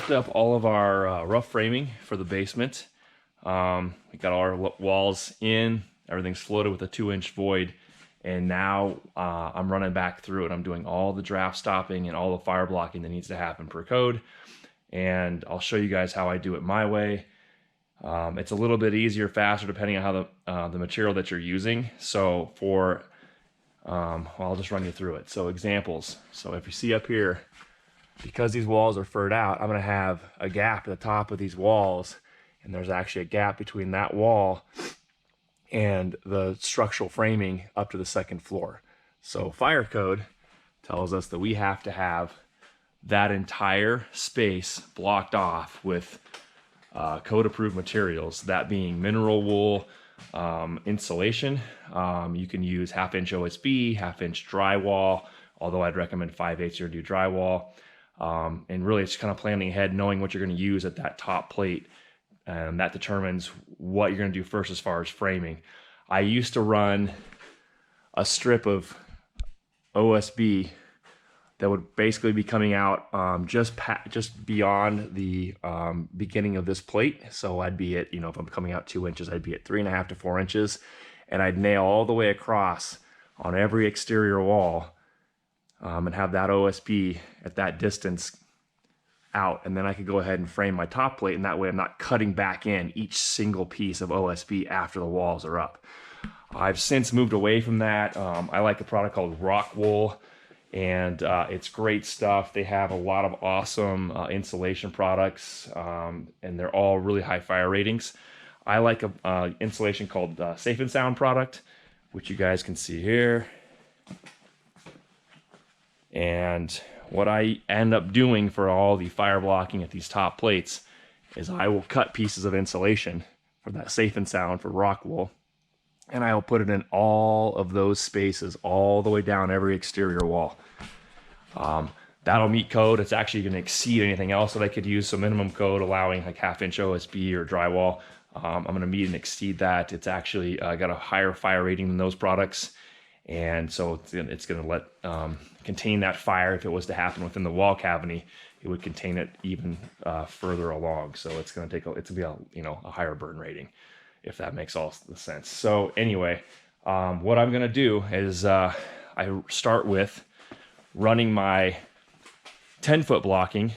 blocked up all of our rough framing for the basement. We got all our walls in, everything's floated with a 2-inch void, and now I'm running back through it. I'm doing all the draft stopping and all the fire blocking that needs to happen per code, and I'll show you guys how I do it my way. It's a little bit easier, faster, depending on how the material that you're using. So for, well, I'll just run you through it. So examples. So if you see up here, because these walls are furred out, I'm gonna have a gap at the top of these walls, and there's actually a gap between that wall and the structural framing up to the second floor. So fire code tells us that we have to have that entire space blocked off with code approved materials, that being mineral wool, insulation. You can use 1/2-inch OSB, 1/2-inch drywall, although I'd recommend 5/8 or do drywall. And really it's kind of planning ahead, knowing what you're going to use at that top plate, and that determines what you're going to do first as far as framing. I used to run a strip of OSB that would basically be coming out just beyond the beginning of this plate. So I'd be at, if I'm coming out 2 inches, I'd be at 3.5 to 4 inches, and I'd nail all the way across on every exterior wall, and have that OSB at that distance out, and then I could go ahead and frame my top plate, and that way I'm not cutting back in each single piece of OSB after the walls are up. I've since moved away from that. I like a product called Rock Wool, and it's great stuff. They have a lot of awesome insulation products, and they're all really high fire ratings. I like a insulation called Safe and Sound product, which you guys can see here. And what I end up doing for all the fire blocking at these top plates is I will cut pieces of insulation for that Safe and Sound for rock wool, and I will put it in all of those spaces all the way down every exterior wall. That'll meet code. It's actually going to exceed anything else that I could use. So minimum code allowing like 1/2-inch OSB or drywall. I'm going to meet and exceed that. It's actually got a higher fire rating than those products. And so it's going to let contain that fire. If it was to happen within the wall cavity, it would contain it even further along. So it's going to take it's going to be a higher burn rating, if that makes all the sense. So anyway, what I'm going to do is I start with running my 10-foot blocking.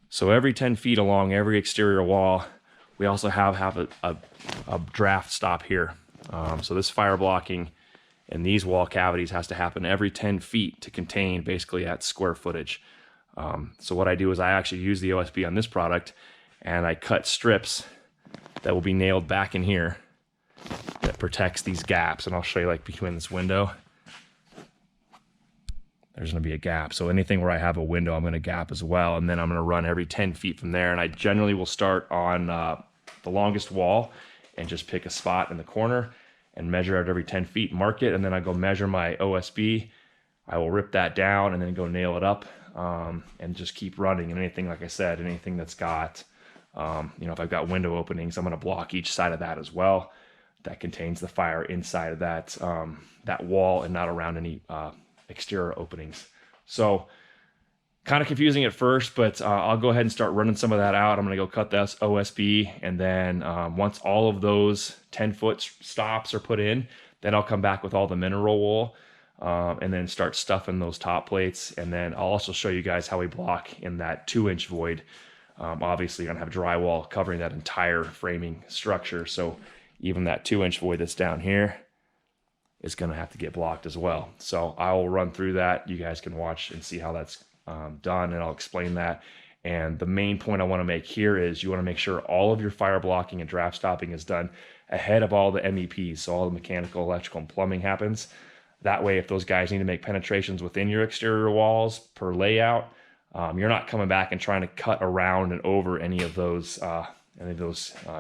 So every 10 feet along every exterior wall, we also have a draft stop here. So this fire blocking and these wall cavities has to happen every 10 feet to contain basically that square footage. So what I do is I actually use the OSB on this product, and I cut strips that will be nailed back in here that protects these gaps. And I'll show you, like, between this window, there's going to be a gap. So anything where I have a window, I'm going to gap as well. And then I'm going to run every 10 feet from there. And I generally will start on the longest wall and just pick a spot in the corner and measure out every 10 feet, mark it, and then I go measure my OSB. I will rip that down and then go nail it up, and just keep running. And anything, like I said, anything that's got, if I've got window openings, I'm going to block each side of that as well. That contains the fire inside of that wall and not around any exterior openings. So kind of confusing at first, but I'll go ahead and start running some of that out. I'm going to go cut this OSB, and then once all of those 10-foot stops are put in, then I'll come back with all the mineral wool, and then start stuffing those top plates. And then I'll also show you guys how we block in that 2-inch void. Obviously, you're going to have drywall covering that entire framing structure, so even that 2-inch void that's down here is going to have to get blocked as well. So I will run through that. You guys can watch and see how that's done, and I'll explain that. And the main point I want to make here is you want to make sure all of your fire blocking and draft stopping is done ahead of all the MEPs, so all the mechanical, electrical, and plumbing happens. That way, if those guys need to make penetrations within your exterior walls per layout, you're not coming back and trying to cut around and over any of those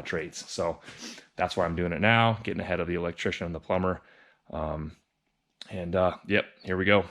trades. So that's why I'm doing it now, getting ahead of the electrician and the plumber. Yep, here we go.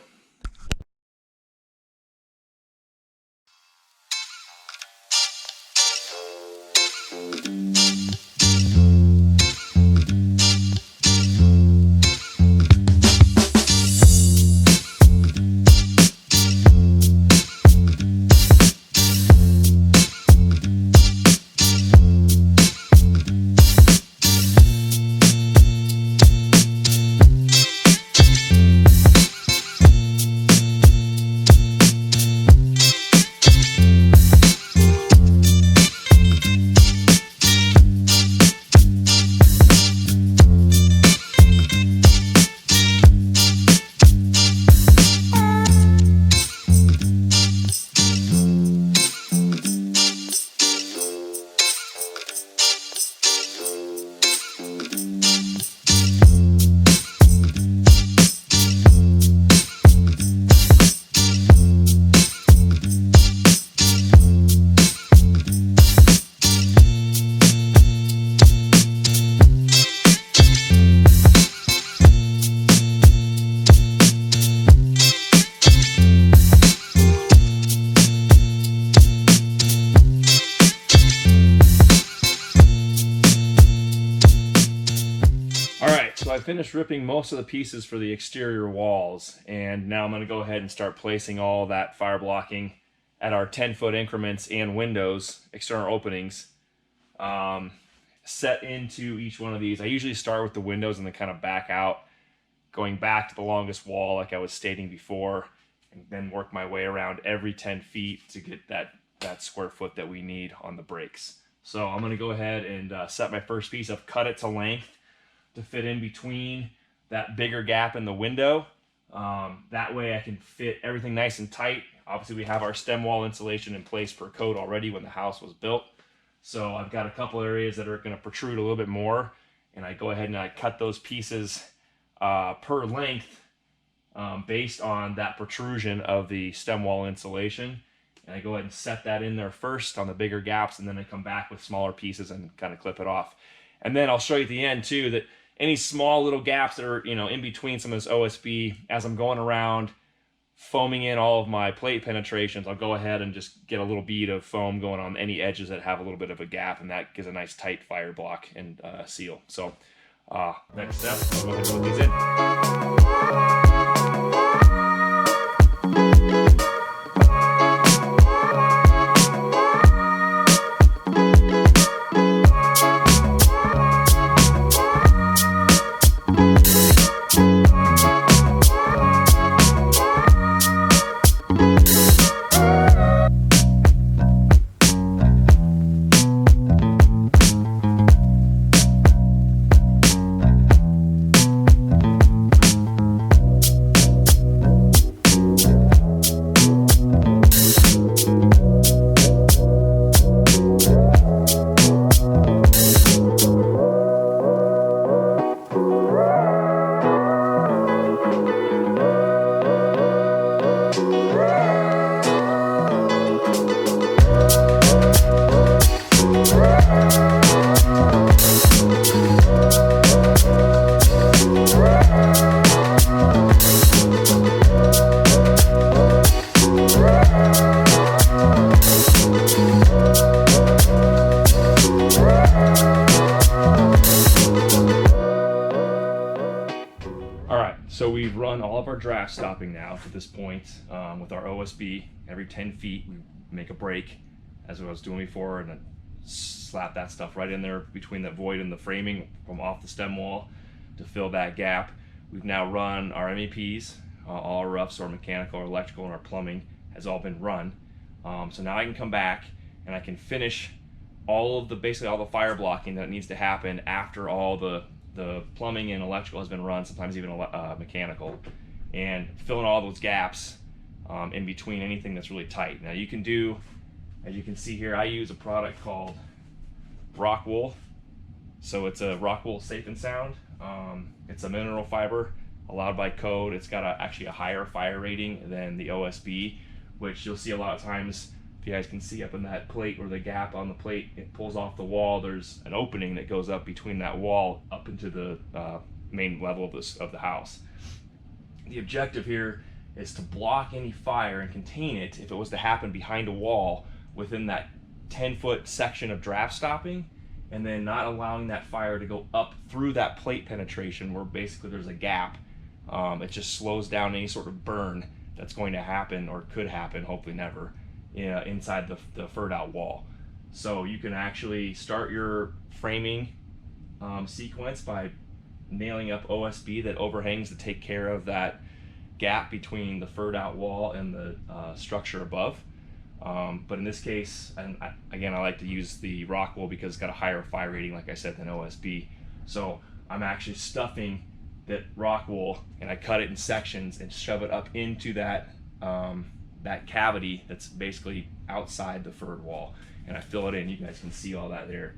I finished ripping most of the pieces for the exterior walls, and now I'm going to go ahead and start placing all that fire blocking at our 10-foot increments and windows, external openings, set into each one of these. I usually start with the windows and then kind of back out, going back to the longest wall like I was stating before, and then work my way around every 10 feet to get that square foot that we need on the breaks. So I'm going to go ahead and set my first piece. I've cut it to length to fit in between that bigger gap in the window. That way I can fit everything nice and tight. Obviously we have our stem wall insulation in place per code already when the house was built. So I've got a couple areas that are going to protrude a little bit more, and I go ahead and I cut those pieces per length based on that protrusion of the stem wall insulation. And I go ahead and set that in there first on the bigger gaps, and then I come back with smaller pieces and kind of clip it off. And then I'll show you at the end too that any small little gaps that are, you know, in between some of this OSB, as I'm going around foaming in all of my plate penetrations, I'll go ahead and just get a little bead of foam going on any edges that have a little bit of a gap, and that gives a nice tight fire block and seal. So next step, I'll go ahead and put these in. So we've run all of our draft stopping now to this point with our OSB. Every 10 feet we make a break, as I was doing before, and then slap that stuff right in there between that void and the framing from off the stem wall to fill that gap. We've now run our MEPs, all our roughs, our mechanical, our electrical, and our plumbing has all been run. So now I can come back and I can finish all of the, basically all the fire blocking that needs to happen after all the plumbing and electrical has been run, sometimes even mechanical, and filling all those gaps in between anything that's really tight. Now you can do, as you can see here, I use a product called rock wool. So it's a rock wool Safe and Sound. It's a mineral fiber allowed by code. It's got actually a higher fire rating than the OSB, which you'll see a lot of times. If you guys can see up in that plate, or the gap on the plate, it pulls off the wall, there's an opening that goes up between that wall up into the main level of the house. The objective here is to block any fire and contain it if it was to happen behind a wall within that 10-foot section of draft stopping, and then not allowing that fire to go up through that plate penetration where basically there's a gap. It just slows down any sort of burn that's going to happen, or could happen, hopefully never, inside the furred out wall. So you can actually start your framing sequence by nailing up OSB that overhangs to take care of that gap between the furred out wall and the structure above. But in this case, and again, I like to use the rock wool because it's got a higher fire rating, like I said, than OSB. So I'm actually stuffing that rock wool, and I cut it in sections and shove it up into that that cavity that's basically outside the furred wall, and I fill it in. You guys can see all that there,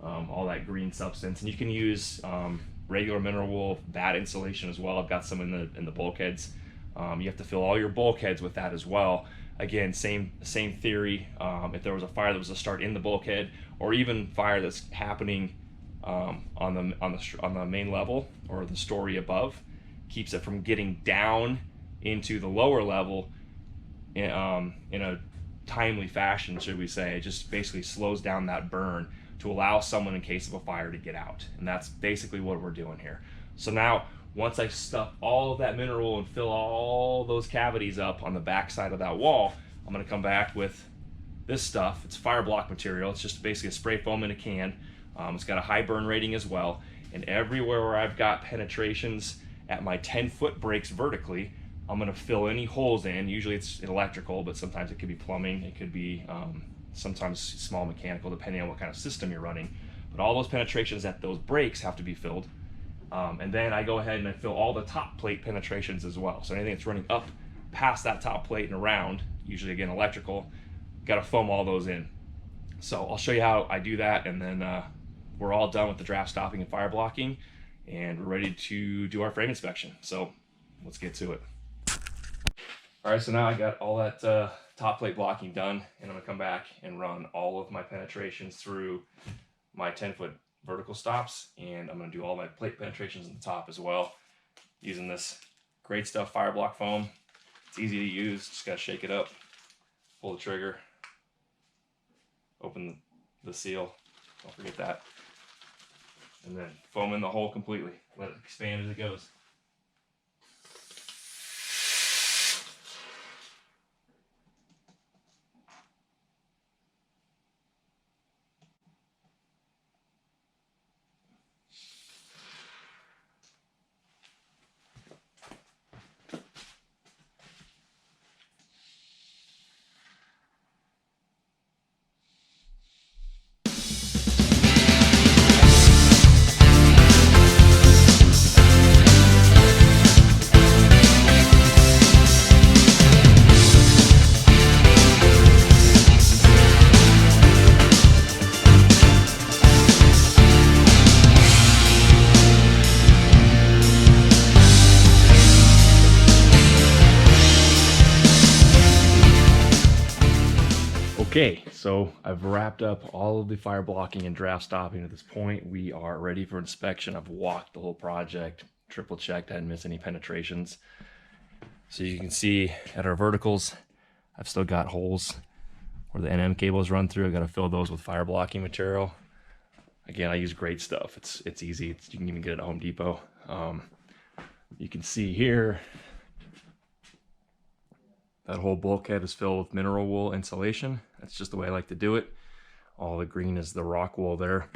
all that green substance. And you can use regular mineral wool, that insulation as well. I've got some in the bulkheads. You have to fill all your bulkheads with that as well. Again, same theory. If there was a fire that was to start in the bulkhead, or even fire that's happening on the main level or the story above, keeps it from getting down into the lower level in a timely fashion, should we say. It just basically slows down that burn to allow someone in case of a fire to get out, and that's basically what we're doing here. So now, once I stuff all of that mineral and fill all those cavities up on the back side of that wall, I'm gonna come back with this stuff. It's Fireblock material. It's just basically a spray foam in a can. It's got a high burn rating as well. And everywhere where I've got penetrations at my 10-foot breaks vertically, I'm gonna fill any holes in. Usually it's electrical, but sometimes it could be plumbing. It could be sometimes small mechanical, depending on what kind of system you're running. But all those penetrations at those breaks have to be filled. And then I go ahead and I fill all the top plate penetrations as well. So anything that's running up past that top plate and around, usually again electrical, got to foam all those in. So I'll show you how I do that, and then we're all done with the draft stopping and fire blocking, and we're ready to do our frame inspection. So let's get to it. All right, so now I got all that top plate blocking done, and I'm gonna come back and run all of my penetrations through my 10-foot vertical stops, and I'm gonna do all my plate penetrations in the top as well, using this great stuff Fireblock foam. It's easy to use, just gotta shake it up, pull the trigger, open the seal, don't forget that, and then foam in the hole completely. Let it expand as it goes. Okay, so I've wrapped up all of the fire blocking and draft stopping at this point. We are ready for inspection. I've walked the whole project, triple checked, I didn't miss any penetrations. So you can see at our verticals, I've still got holes where the NM cables run through. I got to fill those with fire blocking material. Again, I use great stuff. It's easy. You can even get it at Home Depot. You can see here, that whole bulkhead is filled with mineral wool insulation. That's just the way I like to do it. All the green is the rock wool there.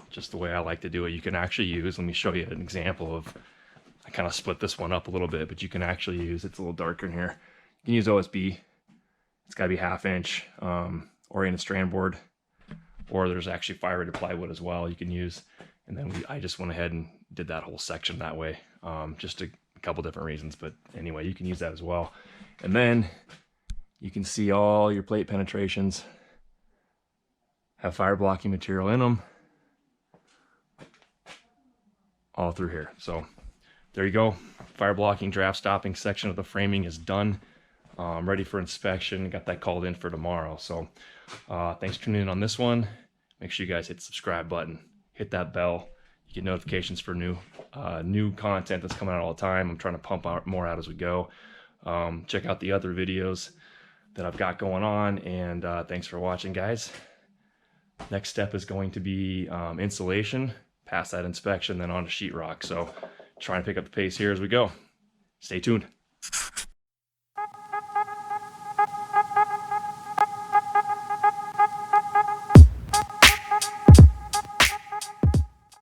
Just the way I like to do it. You can actually use, let me show you an example of, I kind of split this one up a little bit, but you can actually use, it's a little darker in here. You can use OSB. It's got to be 1/2 inch oriented strand board, or there's actually fire rated plywood as well you can use. And then I just went ahead and did that whole section that way, just a couple different reasons, but anyway, you can use that as well. And then you can see all your plate penetrations have fire blocking material in them all through here. So there you go. Fire blocking draft stopping section of the framing is done. Ready for inspection. Got that called in for tomorrow. So thanks for tuning in on this one. Make sure you guys hit the subscribe button, hit that bell. You get notifications for new content that's coming out all the time. I'm trying to pump out more out as we go. Check out the other videos that I've got going on, and thanks for watching, guys. Next step is going to be insulation, pass that inspection, then on to sheetrock. So trying to pick up the pace here as we go. Stay tuned.